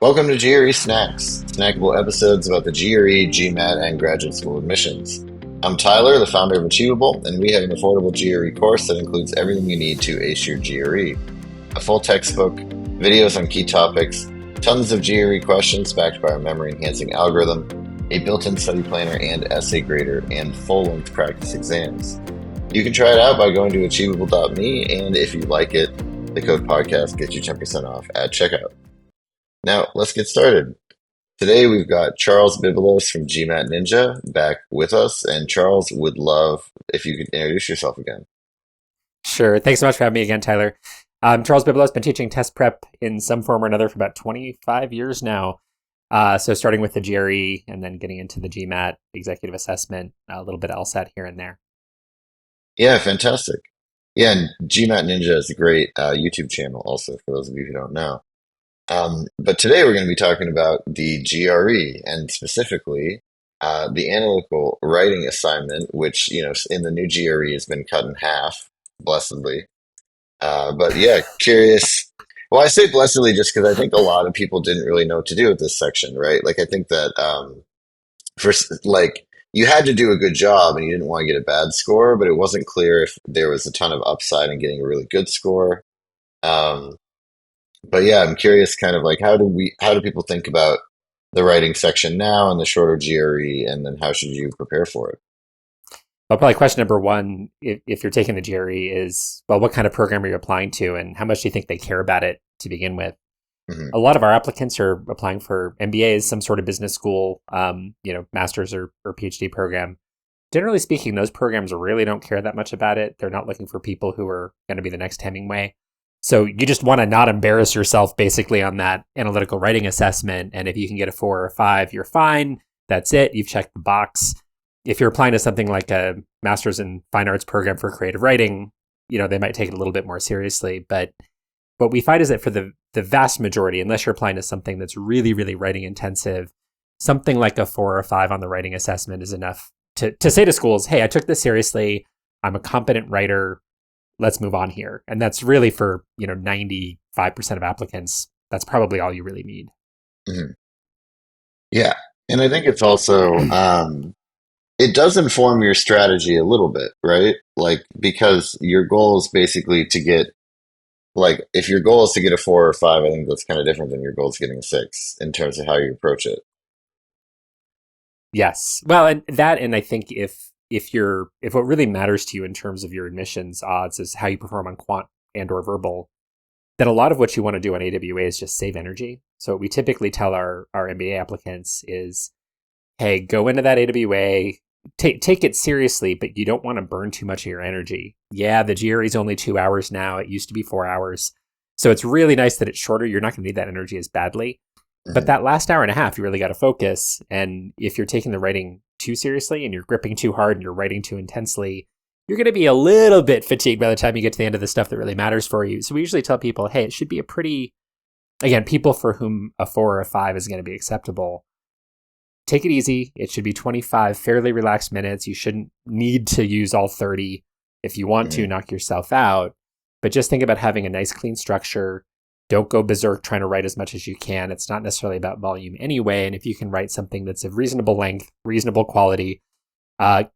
Welcome to GRE Snacks, snackable episodes about the GRE, GMAT, and graduate school admissions. I'm Tyler, the founder of Achievable, and we have an affordable GRE course that includes everything you need to ace your GRE. A full textbook, videos on key topics, tons of GRE questions backed by our memory-enhancing algorithm, a built-in study planner and essay grader, and full-length practice exams. You can try it out by going to achievable.me, and if you like it, the code podcast gets you 10% off at checkout. Now, let's get started. Today, we've got Charles Bibilos from GMATNinja back with us, and Charles would love if you could introduce yourself again. Sure. Thanks so much for having me again, Tyler. Charles Bibilos, been teaching test prep in some form or another for about 25 years now. So starting with the GRE and then getting into the GMAT, executive assessment, a little bit of LSAT here and there. Yeah, fantastic. Yeah, and GMATNinja is a great YouTube channel also, for those of you who don't know. But today we're going to be talking about the GRE and specifically the Analytical Writing Assignment, which, in the new GRE has been cut in half, blessedly. But yeah, curious. Well, I say blessedly just because I think a lot of people didn't really know what to do with this section, right? Like, I think that you had to do a good job and you didn't want to get a bad score, but it wasn't clear if there was a ton of upside in getting a really good score. But yeah, I'm curious kind of like how do people think about the writing section now and the shorter GRE, and then how should you prepare for it? Well, probably question number one, if you're taking the GRE is, well, what kind of program are you applying to and how much do you think they care about it to begin with? Mm-hmm. A lot of our applicants are applying for MBAs, some sort of business school, master's or PhD program. Generally speaking, those programs really don't care that much about it. They're not looking for people who are going to be the next Hemingway. So you just want to not embarrass yourself basically on that analytical writing assessment. And if you can get a 4 or a 5, you're fine. That's it. You've checked the box. If you're applying to something like a master's in fine arts program for creative writing, they might take it a little bit more seriously. But what we find is that for the vast majority, unless you're applying to something that's really, really writing intensive, something like a 4 or a 5 on the writing assessment is enough to say to schools, hey, I took this seriously. I'm a competent writer. Let's move on here. And that's really for, 95% of applicants. That's probably all you really need. Mm-hmm. Yeah. And I think it's also, it does inform your strategy a little bit, right? Like, because your goal is basically to get, like, if your goal is to get a 4 or 5, I think that's kind of different than your goal is getting a 6 in terms of how you approach it. Yes. Well, and I think if what really matters to you in terms of your admissions odds is how you perform on quant and or verbal, then a lot of what you want to do on AWA is just save energy. So what we typically tell our MBA applicants is, hey, go into that AWA, take it seriously, but you don't want to burn too much of your energy. Yeah, the GRE is only 2 hours now. It used to be 4 hours. So it's really nice that it's shorter. You're not going to need that energy as badly. But that last hour and a half, you really got to focus. And if you're taking the writing too seriously and you're gripping too hard and you're writing too intensely, you're going to be a little bit fatigued by the time you get to the end of the stuff that really matters for you. So we usually tell people, hey, it should be people for whom a 4 or a 5 is going to be acceptable. Take it easy. It should be 25 fairly relaxed minutes. You shouldn't need to use all 30. If you want to, knock yourself out. But just think about having a nice, clean structure. Don't go berserk trying to write as much as you can. It's not necessarily about volume anyway. And if you can write something that's of reasonable length, reasonable quality,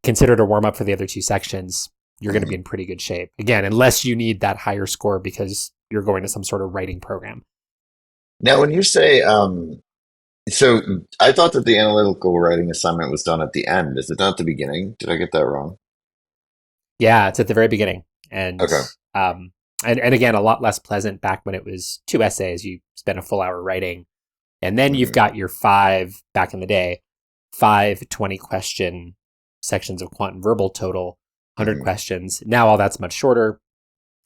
consider it a warm up for the other 2 sections, you're going to be in pretty good shape. Again, unless you need that higher score because you're going to some sort of writing program. Now, when you say, so I thought that the analytical writing assignment was done at the end. Is it done at the beginning? Did I get that wrong? Yeah, it's at the very beginning. And Okay. And again, a lot less pleasant back when it was 2 essays. You spent a full hour writing. And then you've got your 5, back in the day, 5 20-question sections of quant and verbal total, 100 questions. Now all that's much shorter.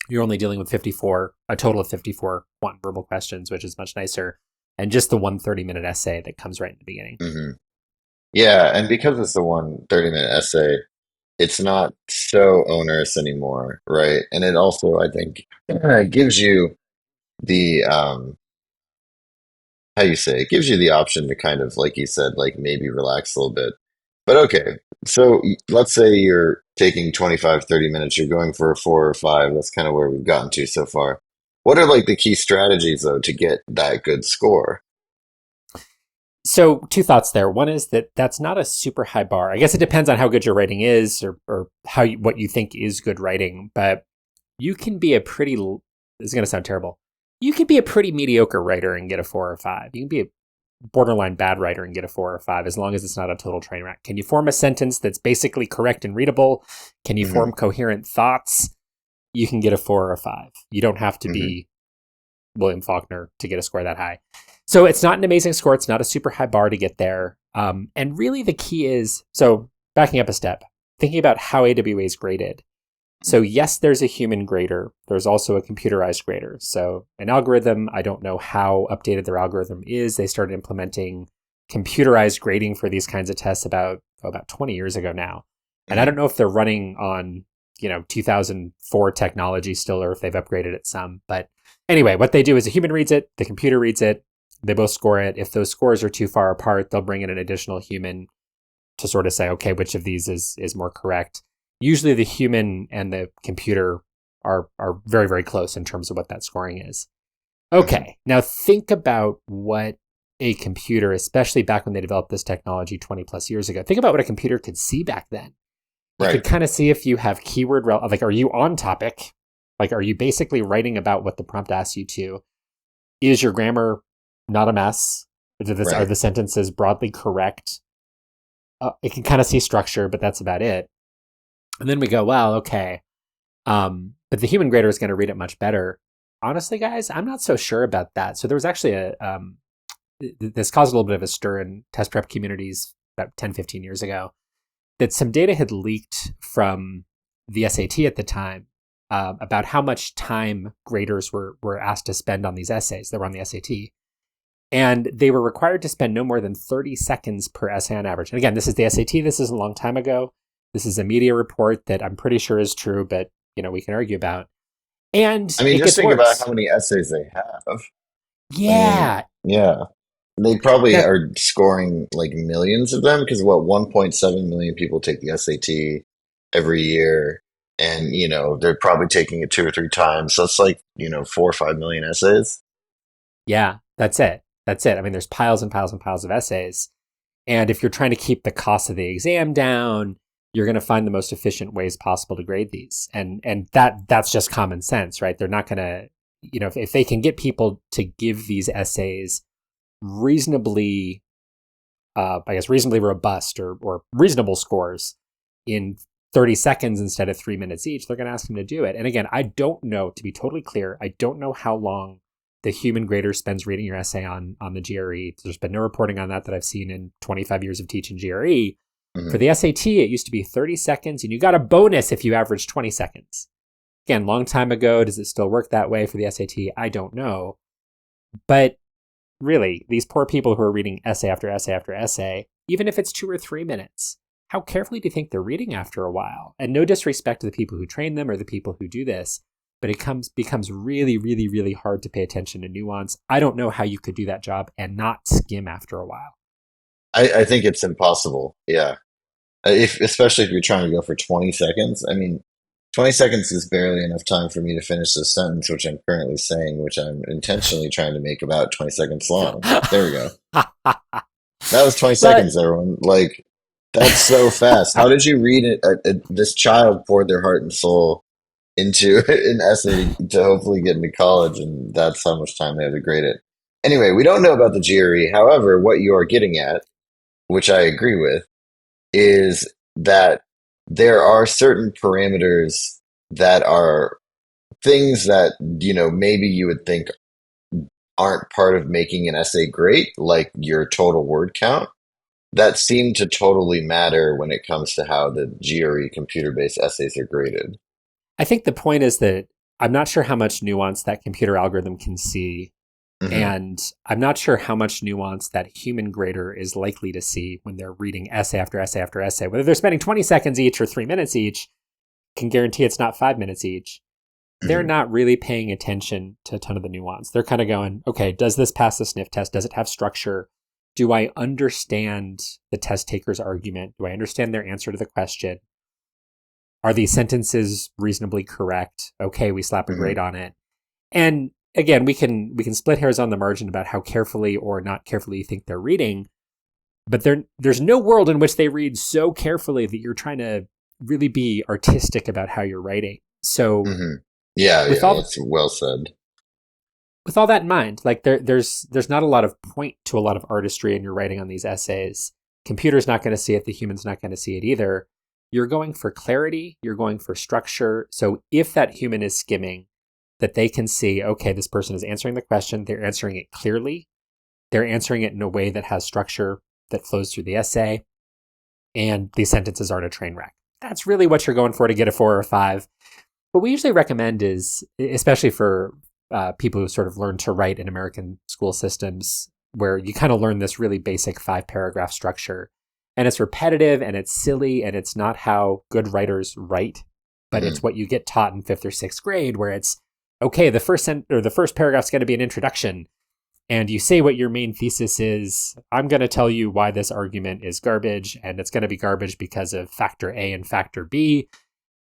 You're only dealing with a total of 54 quant and verbal questions, which is much nicer. And just the 1 30-minute essay that comes right in the beginning. Mm-hmm. Yeah, and because it's the 1 30-minute essay, it's not so onerous anymore, right? And it also, I think, gives you the it gives you the option to kind of, like you said, like maybe relax a little bit. But okay, so let's say you're taking 25, 30 minutes, you're going for a 4 or 5. That's kind of where we've gotten to so far. What are like the key strategies though to get that good score? So two thoughts there. One is that that's not a super high bar. I guess it depends on how good your writing is, or what you think is good writing. But you can be a pretty. This is going to sound terrible. You can be a pretty mediocre writer and get a 4 or 5. You can be a borderline bad writer and get a 4 or 5, as long as it's not a total train wreck. Can you form a sentence that's basically correct and readable? Can you form coherent thoughts? You can get a 4 or a 5. You don't have to be William Faulkner to get a score that high. So it's not an amazing score. It's not a super high bar to get there. And really the key is, so backing up a step, thinking about how AWA is graded. So yes, there's a human grader. There's also a computerized grader. So an algorithm, I don't know how updated their algorithm is. They started implementing computerized grading for these kinds of tests about 20 years ago now. And I don't know if they're running on, 2004 technology still, or if they've upgraded it some. But anyway, what they do is a human reads it, the computer reads it, they both score it. If those scores are too far apart, they'll bring in an additional human to sort of say, okay, which of these is more correct. Usually the human and the computer are very, very close in terms of what that scoring is. Okay, now think about what a computer, especially back when they developed this technology 20 plus years ago, think about what a computer could see back then. You could kind of see if you have keyword, like, are you on topic? Like, are you basically writing about what the prompt asks you to? Is your grammar not a mess? Are the sentences broadly correct? It can kind of see structure, but that's about it. And then we go, well, okay. But the human grader is going to read it much better. Honestly, guys, I'm not so sure about that. So there was actually this caused a little bit of a stir in test prep communities about 10, 15 years ago, that some data had leaked from the SAT at the time about how much time graders were asked to spend on these essays that were on the SAT. And they were required to spend no more than 30 seconds per essay on average. And again, this is the SAT. This is a long time ago. This is a media report that I'm pretty sure is true, but we can argue about. And I mean, just think about how many essays they have. Yeah. Yeah. They probably are scoring like millions of them, because 1.7 million people take the SAT every year. And, they're probably taking it 2 or 3 times. So it's like, 4 or 5 million essays. Yeah, that's it. I mean, there's piles and piles and piles of essays. And if you're trying to keep the cost of the exam down, you're going to find the most efficient ways possible to grade these. And that's just common sense, right? They're not going to, if they can get people to give these essays reasonably robust or reasonable scores in 30 seconds instead of 3 minutes each, they're going to ask them to do it. And again, I don't know, to be totally clear, I don't know how long the human grader spends reading your essay on the GRE. There's been no reporting on that I've seen in 25 years of teaching GRE. For the SAT, it used to be 30 seconds, and you got a bonus if you averaged 20 seconds. Again, long time ago. Does it still work that way for the SAT? I don't know. But really, these poor people who are reading essay after essay after essay, even if it's 2 or 3 minutes, how carefully do you think they're reading after a while? And no disrespect to the people who train them or the people who do this, but it becomes really, really, really hard to pay attention to nuance. I don't know how you could do that job and not skim after a while. I think it's impossible. Yeah. Especially if you're trying to go for 20 seconds. I mean, 20 seconds is barely enough time for me to finish this sentence, which I'm currently saying, which I'm intentionally trying to make about 20 seconds long. There we go. That was 20 seconds, everyone. Like, that's so fast. How did you read it? This child poured their heart and soul into an essay to hopefully get into college, and that's how much time they had to grade it. Anyway, we don't know about the GRE. However, what you are getting at, which I agree with, is that there are certain parameters that are things that, maybe you would think aren't part of making an essay great, like your total word count, that seem to totally matter when it comes to how the GRE computer-based essays are graded. I think the point is that I'm not sure how much nuance that computer algorithm can see. And I'm not sure how much nuance that human grader is likely to see when they're reading essay after essay after essay. Whether they're spending 20 seconds each or 3 minutes each, can guarantee it's not 5 minutes each. They're not really paying attention to a ton of the nuance. They're kind of going, okay, does this pass the sniff test? Does it have structure? Do I understand the test taker's argument? Do I understand their answer to the question? Are these sentences reasonably correct? Okay, we slap a grade on it. And again, we can split hairs on the margin about how carefully or not carefully you think they're reading, but there's no world in which they read so carefully that you're trying to really be artistic about how you're writing. So Hmm. Yeah, with yeah, all that's well said. with all that in mind, like there's not a lot of point to a lot of artistry in your writing on these essays. Computer's not going to see it, the human's not going to see it either. You're going for clarity, you're going for structure. So if that human is skimming, that they can see, okay, this person is answering the question, they're answering it clearly, they're answering it in a way that has structure that flows through the essay, and these sentences aren't a train wreck. That's really what you're going for to get a 4 or a 5. What we usually recommend is, especially for people who sort of learn to write in American school systems, where you kind of learn this really basic 5-paragraph structure. And it's repetitive and it's silly and it's not how good writers write, but it's what you get taught in 5th or 6th grade, where it's, okay, the first paragraph's going to be an introduction. And you say what your main thesis is. I'm going to tell you why this argument is garbage, and it's going to be garbage because of factor A and factor B.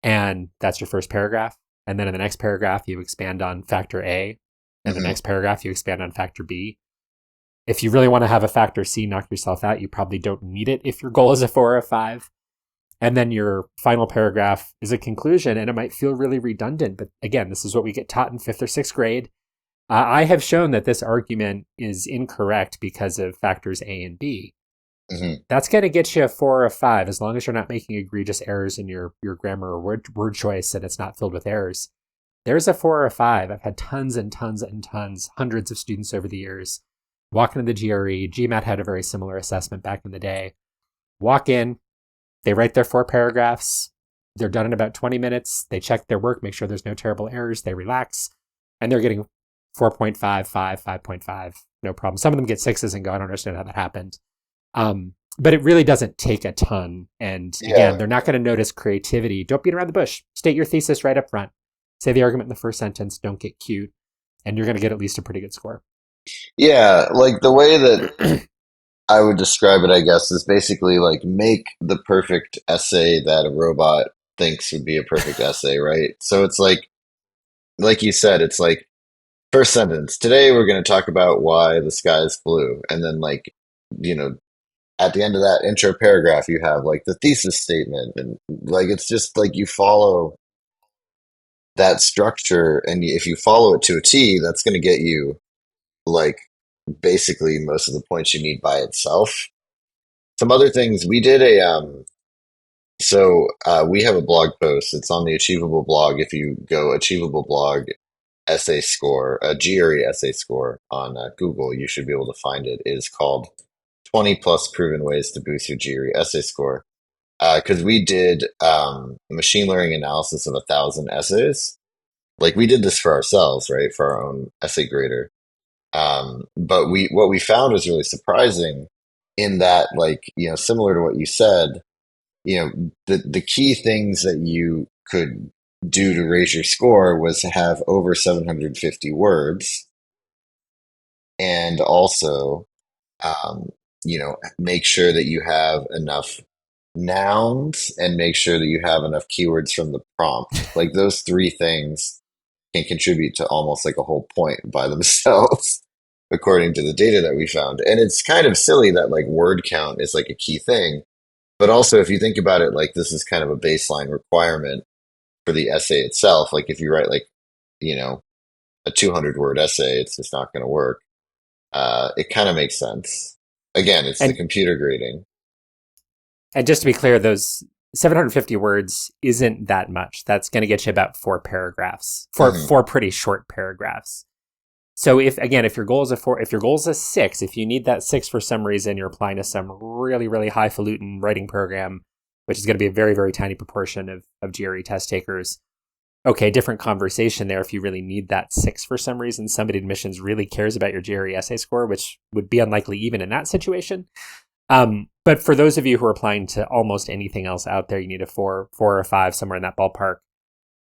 And that's your first paragraph. And then in the next paragraph, you expand on factor A. And the next paragraph, you expand on factor B. If you really want to have a factor C knock yourself out, you probably don't need it if your goal is a 4 or a 5. And then your final paragraph is a conclusion, and it might feel really redundant. But again, this is what we get taught in 5th or 6th grade. I have shown that this argument is incorrect because of factors A and B. That's going to get you a 4 or a 5, as long as you're not making egregious errors in your grammar or word choice and it's not filled with errors. There's a 4 or a 5. I've had tons and tons and tons, hundreds of students over the years walk into the GRE. GMAT had a very similar assessment back in the day. Walk in, they write their 4 paragraphs. They're done in about 20 minutes. They check their work, make sure there's no terrible errors. They relax, and they're getting 4.5, 5, 5.5, no problem. Some of them get 6s and go, I don't understand how that happened. But it really doesn't take a ton. And again, they're not going to notice creativity. Don't beat around the bush. State your thesis right up front. Say the argument in the first sentence. Don't get cute. And you're going to get at least a pretty good score. Yeah, like the way that I would describe it, I guess, is basically like make the perfect essay that a robot thinks would be a perfect essay, right? So it's like you said, it's like first sentence. Today we're going to talk about why the sky is blue, and then like you know at the end of that intro paragraph you have like the thesis statement, and like it's just like you follow that structure, and if you follow it to a T, that's going to get you like basically most of the points you need by itself. Some other things we did we have a blog post. It's on the Achievable blog. If you go Achievable blog essay score, a GRE essay score on Google, you should be able to find it. It is called 20 plus proven ways to boost your GRE essay score. Because we did machine learning analysis of 1,000 essays. Like we did this for ourselves, right? For our own essay grader. But what we found was really surprising in that, like, similar to what you said, the key things that you could do to raise your score was to have over 750 words, and also, make sure that you have enough nouns and make sure that you have enough keywords from the prompt. Like those 3 things can contribute to almost like a whole point by themselves, according to the data that we found. And it's kind of silly that like word count is like a key thing. But also, if you think about it, like this is kind of a baseline requirement for the essay itself. Like if you write like, you know, a 200-word essay, it's just not going to work. It kind of makes sense. Again, it's the And computer grading. and just to be clear, those 750 words isn't that much. That's going to get you about 4 paragraphs, Hmm. four pretty short paragraphs. So if your goal is a 4, if your goal is a 6, if you need that 6 for some reason, you're applying to some really, really highfalutin writing program, which is going to be a very, very tiny proportion of GRE test takers. Okay, different conversation there. If you really need that 6 for some reason, somebody in admissions really cares about your GRE essay score, which would be unlikely even in that situation. But for those of you who are applying to almost anything else out there, you need a 4 or a 5, somewhere in that ballpark.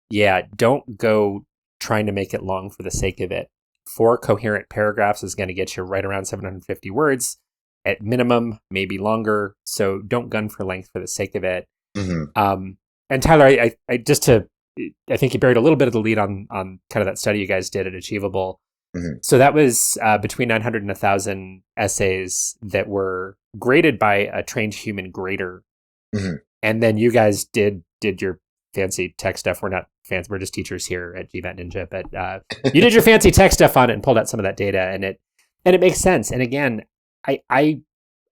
Yeah, don't go trying to make it long for the sake of it. 4 coherent paragraphs is going to get you right around 750 words at minimum, maybe longer. So don't gun for length for the sake of it. Hmm. And Tyler, I think you buried a little bit of the lead on kind of that study you guys did at Achievable. Hmm. So that was between 900 and 1,000 essays that were graded by a trained human grader. Hmm. And then you guys did your fancy tech stuff. We're not fans. We're just teachers here at GMATNinja, but you did your fancy tech stuff on it and pulled out some of that data, and it makes sense. And again, I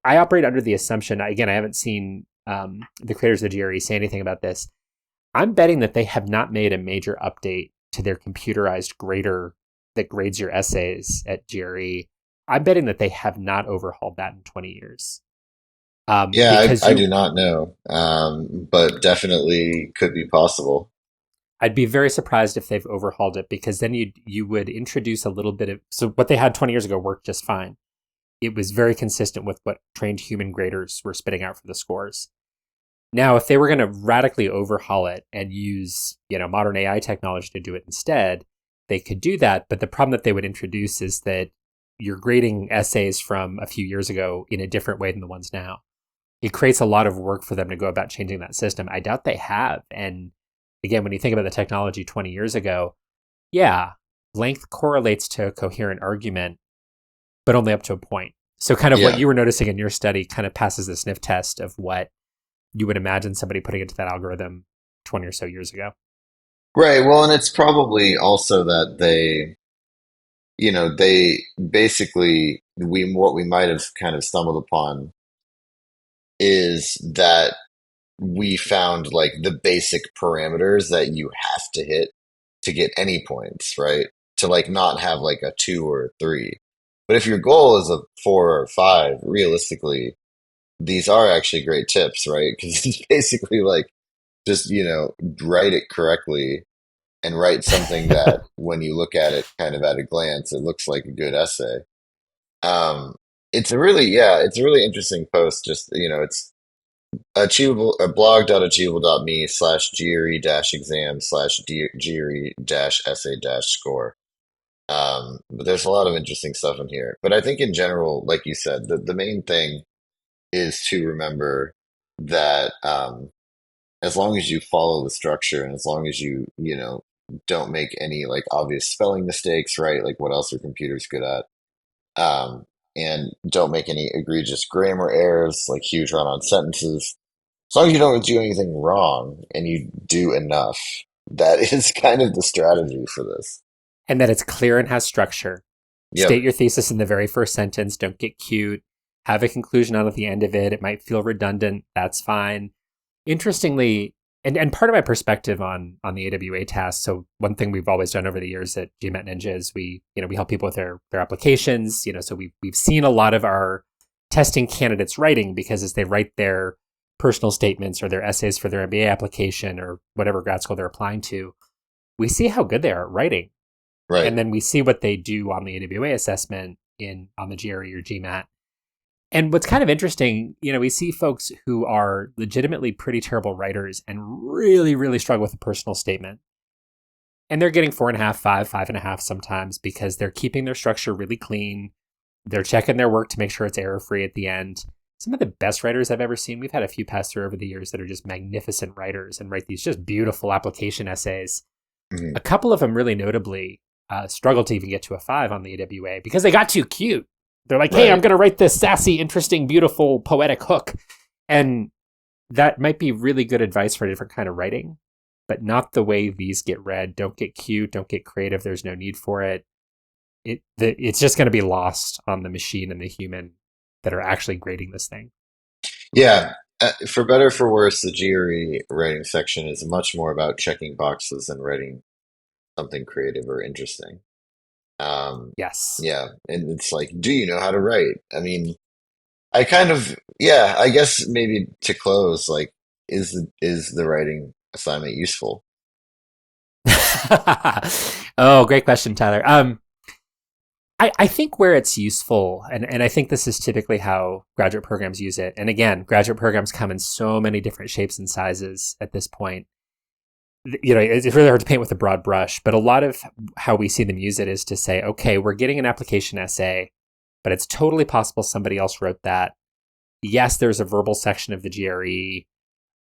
operate under the assumption. Again, I haven't seen the creators of the GRE say anything about this. I'm betting that they have not made a major update to their computerized grader that grades your essays at GRE. I'm betting that they have not overhauled that in 20 years. Yeah, Because I do not know, but definitely could be possible. I'd be very surprised if they've overhauled it, because then you would introduce a little bit of, so what they had 20 years ago worked just fine. It was very consistent with what trained human graders were spitting out for the scores. Now, if they were going to radically overhaul it and use, modern AI technology to do it instead, they could do that. But the problem that they would introduce is that you're grading essays from a few years ago in a different way than the ones now. It creates a lot of work for them to go about changing that system. I doubt they have. And again, when you think about the technology 20 years ago, yeah, length correlates to a coherent argument, but only up to a point. So kind of what Yeah. you were noticing in your study kind of passes the sniff test of what you would imagine somebody putting into that algorithm 20 or so years ago. Right. Well, and it's probably also that they basically what we might have kind of stumbled upon is that we found like the basic parameters that you have to hit to get any points, right? To like not have like a two or a three. But if your goal is a four or five, realistically, these are actually great tips, right? Because it's basically like just, write it correctly and write something that when you look at it kind of at a glance, it looks like a good essay. Um, it's a really interesting post. Just, it's achievable, blog.achievable.me/GRE dash exam /GRE dash essay dash score. But there's a lot of interesting stuff in here. But I think in general, like you said, the main thing is to remember that as long as you follow the structure and as long as you don't make any like obvious spelling mistakes, right? Like what else are computers good at? Um, and don't make any egregious grammar errors, like huge run-on sentences. As long as you don't do anything wrong and you do enough, that is kind of the strategy for this. And that it's clear and has structure. State Yep. your thesis in the very first sentence. Don't get cute. Have a conclusion out at the end of it. It might feel redundant. That's fine. Interestingly, and part of my perspective on the AWA task. So one thing we've always done over the years at GMATNinja is we help people with their applications. So we've seen a lot of our testing candidates writing, because as they write their personal statements or their essays for their MBA application or whatever grad school they're applying to, we see how good they are at writing. Right. And then we see what they do on the AWA assessment on the GRE or GMAT. And what's kind of interesting, we see folks who are legitimately pretty terrible writers and really, really struggle with a personal statement. And they're getting 4.5, 5.5 sometimes, because they're keeping their structure really clean. They're checking their work to make sure it's error-free at the end. Some of the best writers I've ever seen, we've had a few pass through over the years that are just magnificent writers and write these just beautiful application essays. Mhm. A couple of them really notably struggled to even get to a 5 on the AWA because they got too cute. They're like, hey, I'm Right. going to write this sassy, interesting, beautiful, poetic hook. And that might be really good advice for a different kind of writing, but not the way these get read. Don't get cute. Don't get creative. There's no need for it. It's just going to be lost on the machine and the human that are actually grading this thing. Yeah. For better or for worse, the GRE writing section is much more about checking boxes and writing something creative or interesting. Um, Yes. yeah, and it's like, do you know how to write? I mean, I kind of, yeah, I guess maybe to close, like, is the writing assignment useful? Oh, great question, Tyler. I think where it's useful, and I think this is typically how graduate programs use it. And again, graduate programs come in so many different shapes and sizes at this point. It's really hard to paint with a broad brush, but a lot of how we see them use it is to say, okay, we're getting an application essay, but it's totally possible somebody else wrote that. Yes, there's a verbal section of the GRE,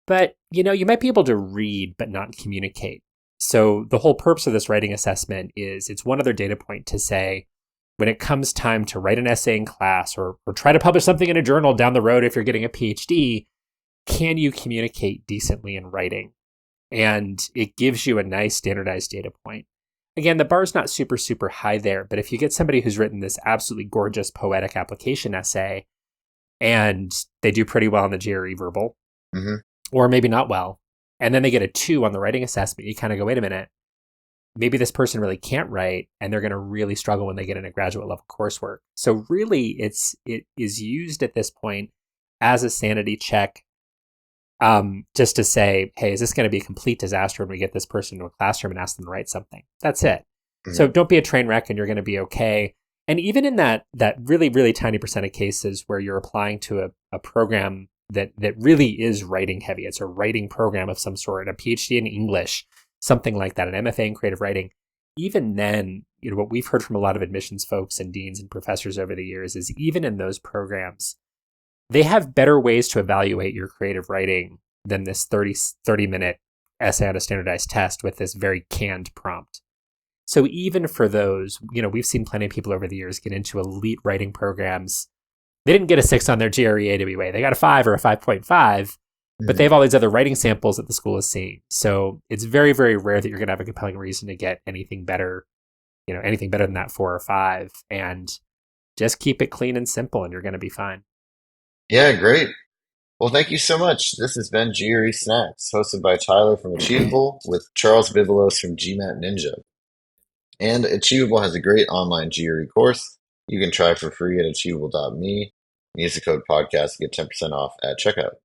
but you might be able to read but not communicate. So the whole purpose of this writing assessment is it's one other data point to say, when it comes time to write an essay in class or try to publish something in a journal down the road if you're getting a PhD, can you communicate decently in writing? And it gives you a nice standardized data point. Again, the bar's not super, super high there, but if you get somebody who's written this absolutely gorgeous poetic application essay and they do pretty well on the GRE verbal, Mm-hmm. or maybe not well, and then they get a 2 on the writing assessment, you kind of go, wait a minute, maybe this person really can't write and they're going to really struggle when they get into graduate level coursework. So really it is used at this point as a sanity check, just to say, hey, is this going to be a complete disaster when we get this person into a classroom and ask them to write something? That's it. Mm-hmm. So don't be a train wreck and you're going to be okay. And even in that really, really tiny percent of cases where you're applying to a program that really is writing heavy, it's a writing program of some sort, a PhD in English, something like that, an MFA in creative writing, even then, what we've heard from a lot of admissions folks and deans and professors over the years is even in those programs, they have better ways to evaluate your creative writing than this 30-minute essay on a standardized test with this very canned prompt. So even for those, we've seen plenty of people over the years get into elite writing programs. They didn't get a 6 on their GRE AWA. They got a 5 or a 5.5, but they have all these other writing samples that the school is seeing. So it's very, very rare that you're going to have a compelling reason to get anything better, anything better than that 4 or 5. And just keep it clean and simple and you're going to be fine. Yeah, great. Well, thank you so much. This has been GRE Snacks, hosted by Tyler from Achievable with Charles Bibilos from GMATNinja. And Achievable has a great online GRE course you can try for free at achievable.me. Use the code podcast to get 10% off at checkout.